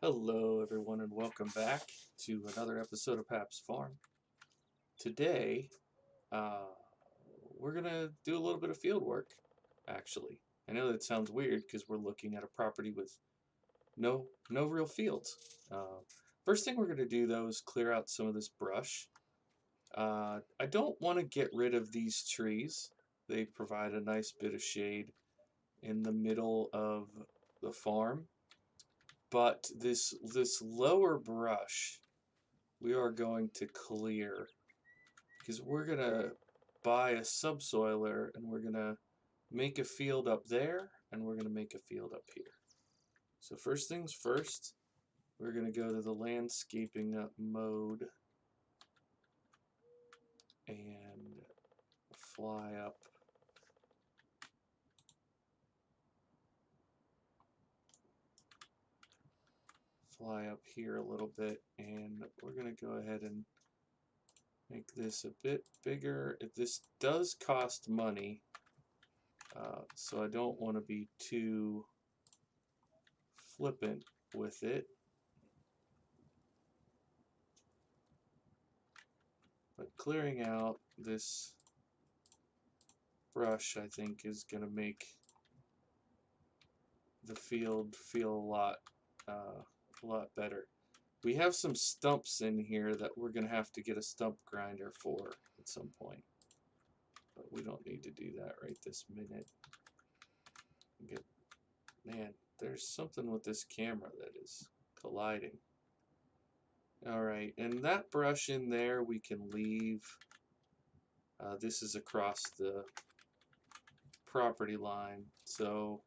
Hello, everyone, and welcome back to another episode of Pap's Farm. Today, uh, we're gonna do a little bit of field work, actually. I know that sounds weird because we're looking at a property with no real fields. First thing we're gonna do though is clear out some of this brush. I don't want to get rid of these trees. They provide a nice bit of shade in the middle of the farm. But this lower brush we are going to clear because we're gonna buy a subsoiler and we're gonna make a field up there and we're gonna make a field up here. So first things first, we're gonna go to the landscaping mode and fly up. Fly up here a little bit, and we're gonna go ahead and make this a bit bigger. This does cost money, so I don't want to be too flippant with it. But clearing out this brush, I think, is going to make the field feel a lot better. We have some stumps in here that we're going to have to get a stump grinder for at some point. But we don't need to do that right this minute. Man, there's something with this camera that is colliding. Alright, and that brush in there we can leave. This is across the property line, so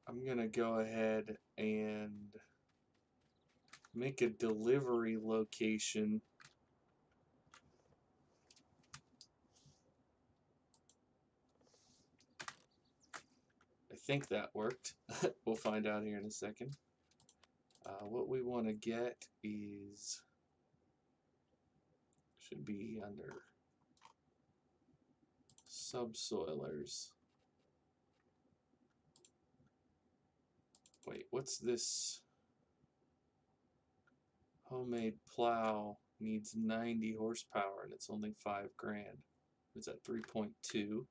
I'm gonna go ahead and make a delivery location. I think that worked. We'll find out here in a second. What we want to get should be under subsoilers. Wait, what's this? Homemade plow needs 90 horsepower and it's only 5 grand. It's at 3.2.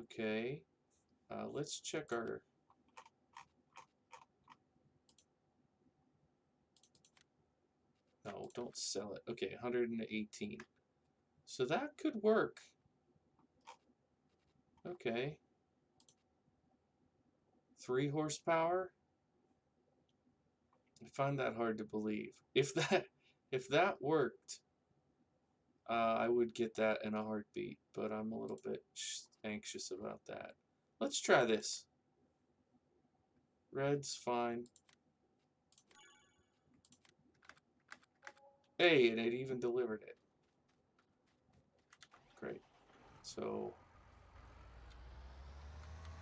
Okay. Let's check our... No, don't sell it. Okay, 118. So that could work. Okay. 3 horsepower? I find that hard to believe. If that worked, I would get that in a heartbeat, but I'm a little bit anxious about that. Let's try this. Red's fine. Hey, and it even delivered it. Great. So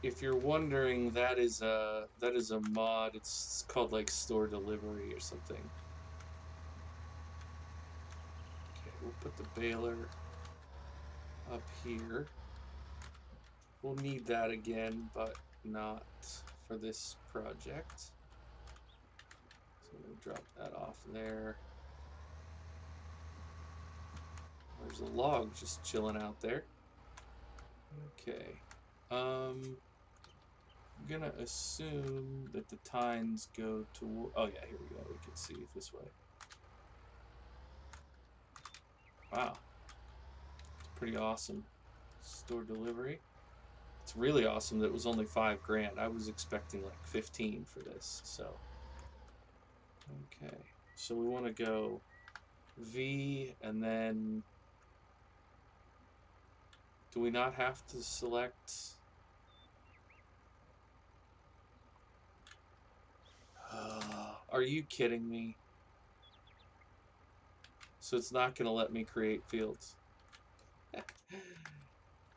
if you're wondering, that is a mod. It's called like store delivery or something. Okay, we'll put the baler up here. We'll need that again, but not for this project. So we'll drop that off there. There's a log just chilling out there. Okay. I'm gonna assume that the tines go to... Oh yeah, here we go. We can see it this way. Wow. Pretty awesome. Store delivery. It's really awesome that it was only 5 grand. I was expecting like 15 for this, so. Okay. So we want to go V and then... Do we not have to select... Are you kidding me? So it's not going to let me create fields.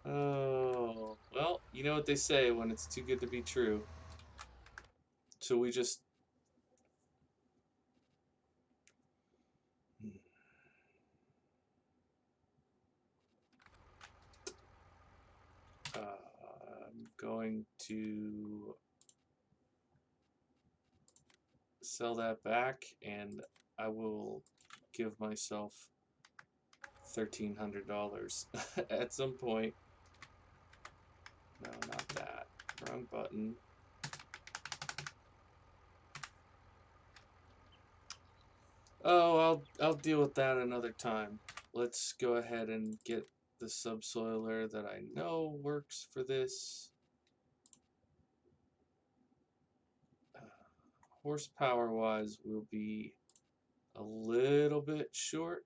Oh, well, you know what they say when it's too good to be true. So we just... I'm going to sell that back, and I will give myself $1,300 at some point. No, not that. Wrong button. Oh, I'll deal with that another time. Let's go ahead and get the subsoiler that I know works for this. Horsepower wise, we'll be a little bit short,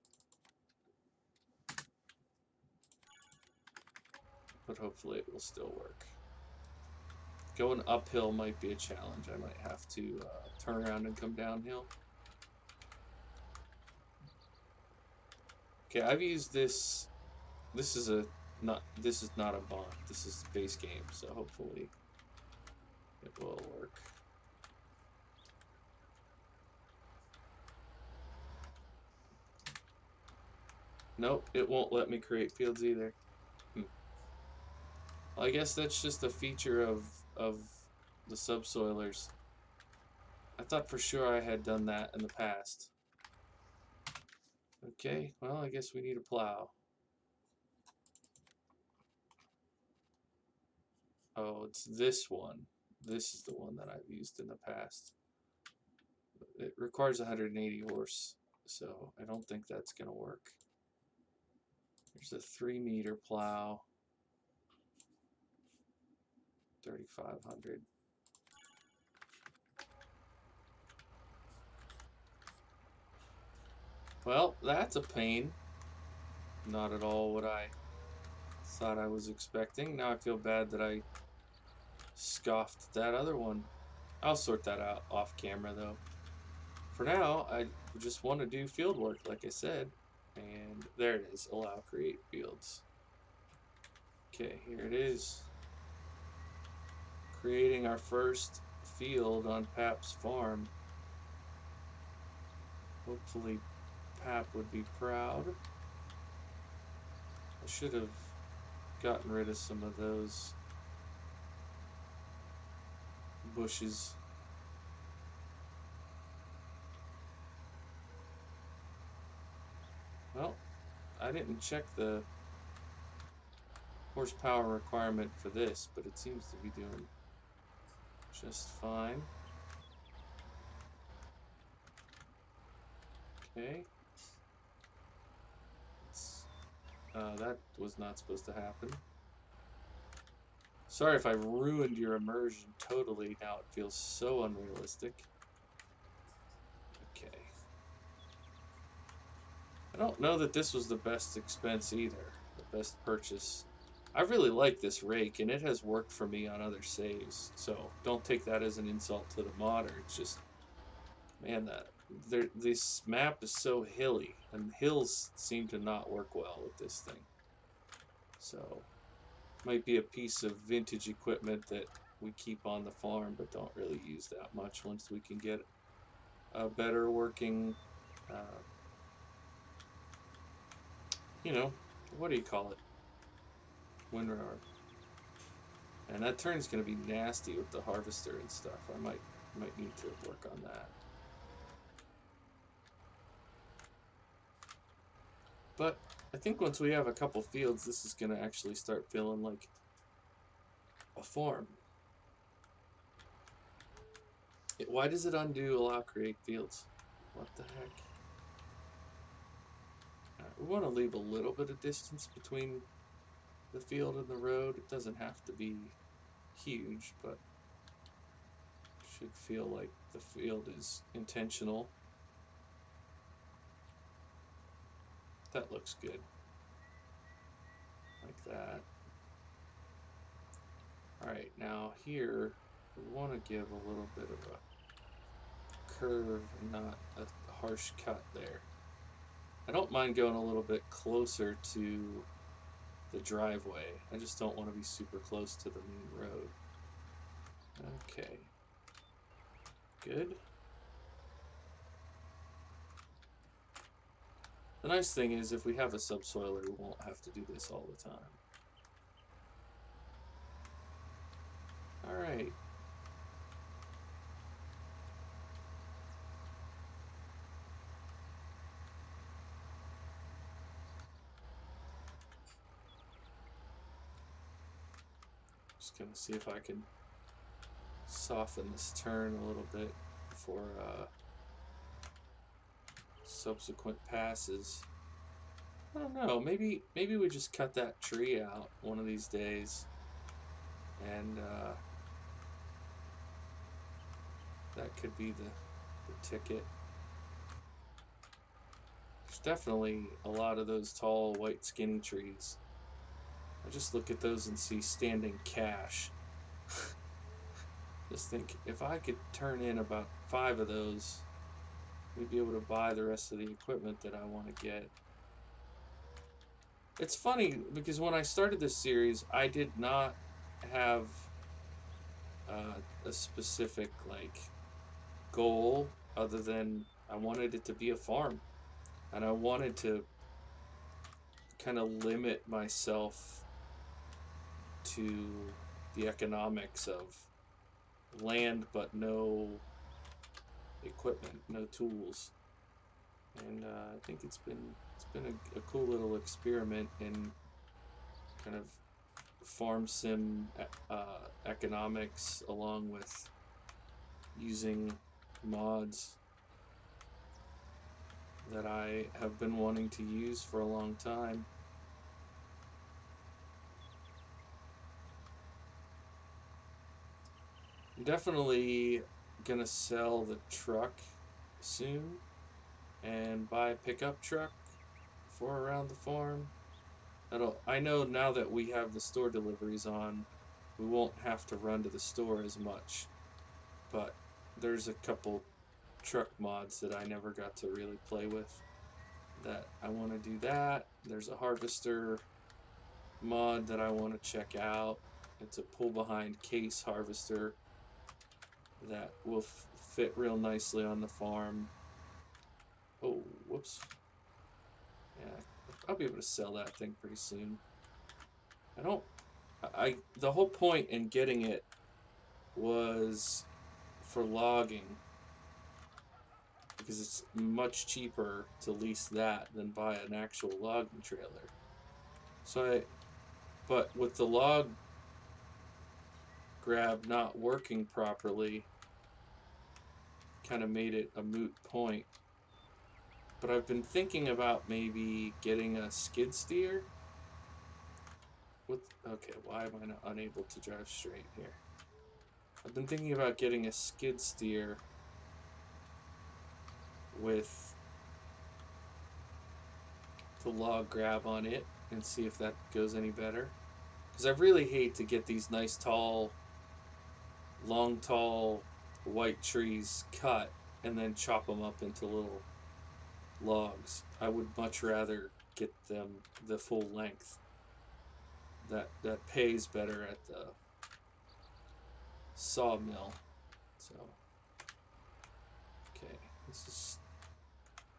but hopefully it will still work. Going uphill might be a challenge. I might have to turn around and come downhill. Okay, I've used this. This is not a bond. This is the base game, so hopefully it will work. Nope, it won't let me create fields either. Well, I guess that's just a feature of the subsoilers. I thought for sure I had done that in the past. Okay, well, I guess we need a plow. Oh, it's this one. This is the one that I've used in the past. It requires 180 horse, so I don't think that's going to work. There's a 3-meter plow. 3,500. Well, that's a pain. Not at all what I thought I was expecting. Now I feel bad that I scoffed that other one. I'll sort that out off camera though. For now, I just want to do field work like I said. And there it is, allow create fields. Okay, here it is. Creating our first field on Pap's farm. Hopefully Pap would be proud. I should have gotten rid of some of those bushes. Well, I didn't check the horsepower requirement for this, but it seems to be doing just fine. Okay. That was not supposed to happen. Sorry if I ruined your immersion totally. Now it feels so unrealistic. Okay. I don't know that this was the best expense either. The best purchase. I really like this rake, and it has worked for me on other saves. So don't take that as an insult to the modder. It's just, man, this map is so hilly, and hills seem to not work well with this thing. So might be a piece of vintage equipment that we keep on the farm, but don't really use that much once we can get a better working, you know, what do you call it? Windrower. And that turn's going to be nasty with the harvester and stuff. I might need to work on that. But I think once we have a couple fields, this is going to actually start feeling like a farm. Why does it undo allow create fields? What the heck? We want to leave a little bit of distance between the field and the road. It doesn't have to be huge, but should feel like the field is intentional. That looks good. Like that. Alright, now here we want to give a little bit of a curve and not a harsh cut there. I don't mind going a little bit closer to the driveway. I just don't want to be super close to the main road. Okay. Good. The nice thing is if we have a subsoiler, we won't have to do this all the time. Alright. Just gonna see if I can soften this turn a little bit for subsequent passes. I don't know, maybe we just cut that tree out one of these days, and that could be the ticket. There's definitely a lot of those tall, white, skinny trees. I just look at those and see standing cash. Just think, if I could turn in about 5 of those, we'd be able to buy the rest of the equipment that I want to get. It's funny, because when I started this series, I did not have a specific, like, goal other than I wanted it to be a farm. And I wanted to kind of limit myself to the economics of land but no equipment, no tools. And I think it's been a cool little experiment in kind of farm sim economics, along with using mods that I have been wanting to use for a long time. I'm definitely gonna sell the truck soon and buy a pickup truck for around the farm. I know now that we have the store deliveries on, we won't have to run to the store as much. But there's a couple truck mods that I never got to really play with that I want to do that. There's a harvester mod that I want to check out. It's a pull behind case harvester that will fit real nicely on the farm. Oh, whoops. Yeah, I'll be able to sell that thing pretty soon. The whole point in getting it was for logging, because it's much cheaper to lease that than buy an actual logging trailer. But with the log grab not working properly, kind of made it a moot point. But I've been thinking about maybe getting a skid steer. Okay, why am I not unable to drive straight here? I've been thinking about getting a skid steer with the log grab on it and see if that goes any better. Because I really hate to get these nice tall, long tall white trees cut and then chop them up into little logs. I would much rather get them the full length. That pays better at the sawmill. So, okay, this is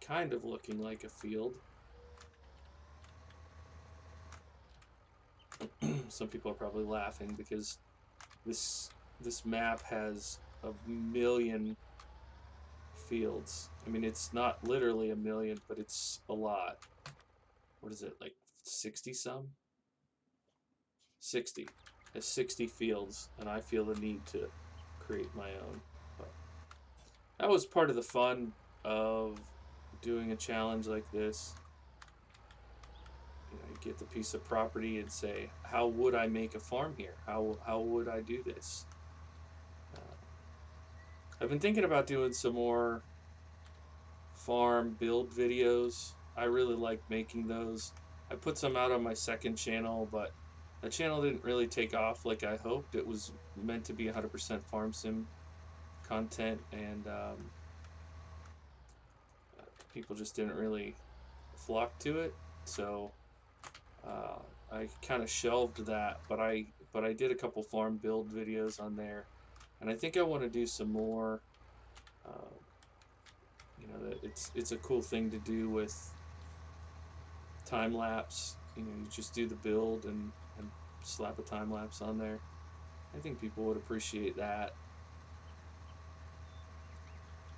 kind of looking like a field. Some people are probably laughing because this map has a million fields. I mean, it's not literally a million, but it's a lot. What is it, like 60 some? 60. There's 60 fields, and I feel the need to create my own. But that was part of the fun of doing a challenge like this. You know, you get the piece of property and say, how would I make a farm here? How would I do this? I've been thinking about doing some more farm build videos. I really like making those. I put some out on my second channel, but the channel didn't really take off like I hoped. It was meant to be 100% farm sim content, and people just didn't really flock to it. So I kind of shelved that, but I did a couple farm build videos on there, and I think I want to do some more. You know, that it's a cool thing to do with time lapse. You know, you just do the build and slap a time lapse on there. I think people would appreciate that.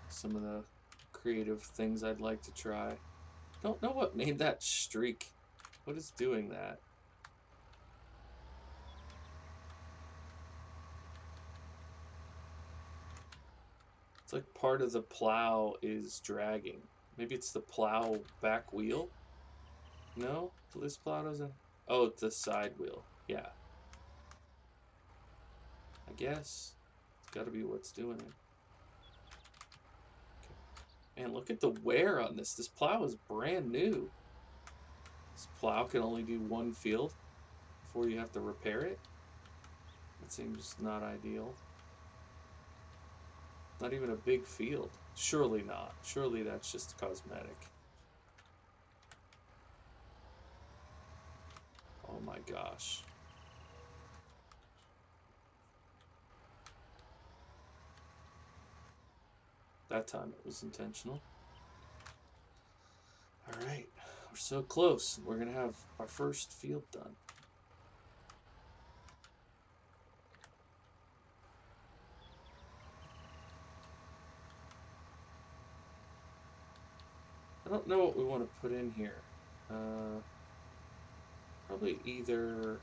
Some of the creative things I'd like to try. Don't know what made that streak. What is doing that? It's like part of the plow is dragging. Maybe it's the plow back wheel? No? This plow doesn't... Oh, it's the side wheel. Yeah. I guess. It's gotta be what's doing it. Okay. Man, look at the wear on this. This plow is brand new. This plow can only do one field before you have to repair it. That seems not ideal. Not even a big field. Surely not. Surely that's just cosmetic. Oh my gosh. That time it was intentional. Alright, we're so close. We're gonna have our first field done. I don't know what we want to put in here. Probably either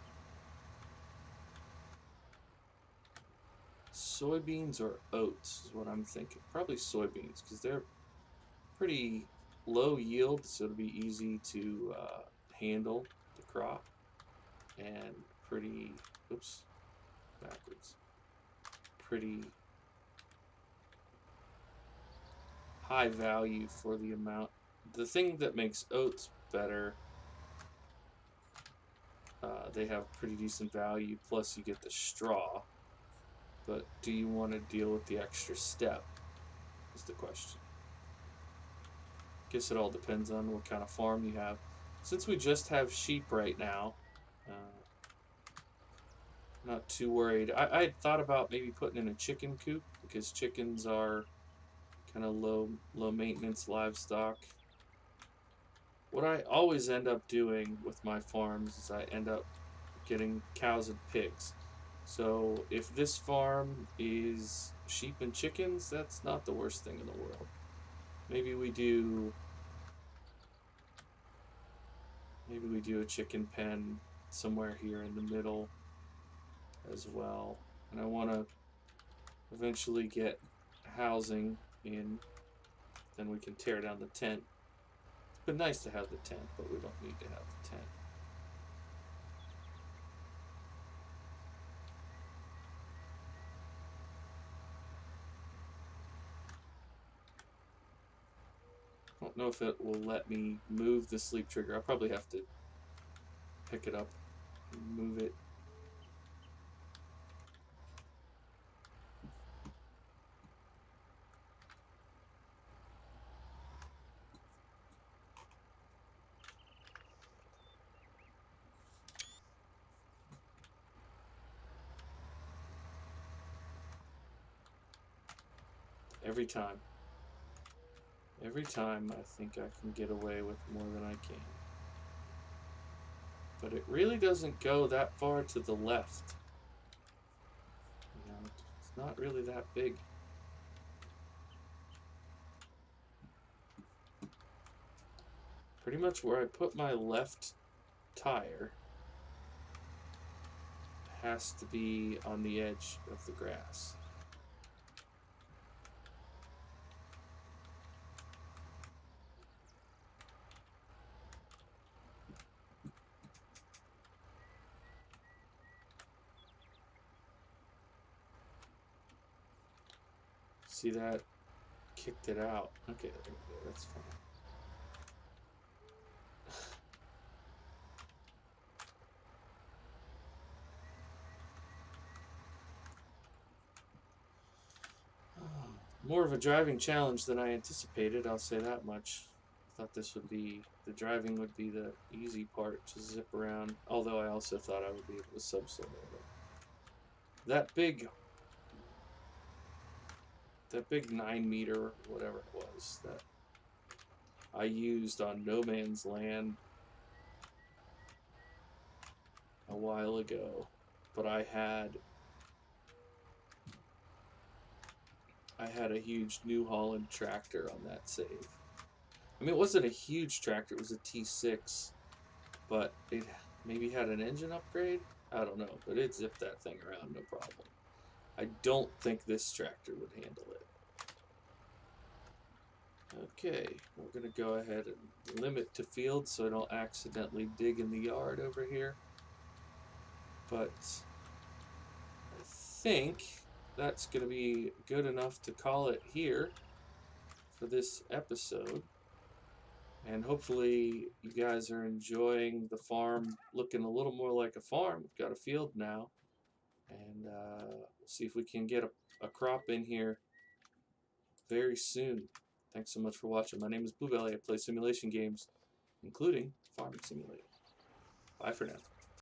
soybeans or oats is what I'm thinking. Probably soybeans because they're pretty low yield, so it'll be easy to handle the crop, and pretty, oops, backwards, pretty high value for the amount. The thing that makes oats better, they have pretty decent value, plus you get the straw. But do you want to deal with the extra step is the question. Guess it all depends on what kind of farm you have. Since we just have sheep right now, not too worried. I had thought about maybe putting in a chicken coop because chickens are kind of low maintenance livestock. What I always end up doing with my farms is I end up getting cows and pigs. So if this farm is sheep and chickens, that's not the worst thing in the world. Maybe we do a chicken pen somewhere here in the middle as well. And I want to eventually get housing in, then we can tear down the tent. It's been nice to have the tent, but we don't need to have the tent. I don't know if it will let me move the sleep trigger. I'll probably have to pick it up and move it. Every time. Every time I think I can get away with more than I can. But it really doesn't go that far to the left. You know, it's not really that big. Pretty much where I put my left tire has to be on the edge of the grass. See that? Kicked it out. Okay, there we go. That's fine. More of a driving challenge than I anticipated, I'll say that much. I thought this would be, the driving would be the easy part to zip around, although I also thought I would be able to subsoil it. That big 9-meter, whatever it was, that I used on No Man's Land a while ago, but I had a huge New Holland tractor on that save. I mean, it wasn't a huge tractor, it was a T6, but it maybe had an engine upgrade? I don't know, but it zipped that thing around no problem. I don't think this tractor would handle it. Okay, we're going to go ahead and limit to field so I don't accidentally dig in the yard over here. But I think that's going to be good enough to call it here for this episode. And hopefully you guys are enjoying the farm looking a little more like a farm. We've got a field now. And we'll see if we can get a crop in here very soon. Thanks so much for watching. My name is Bluebelly. I play simulation games, including Farming Simulator. Bye for now.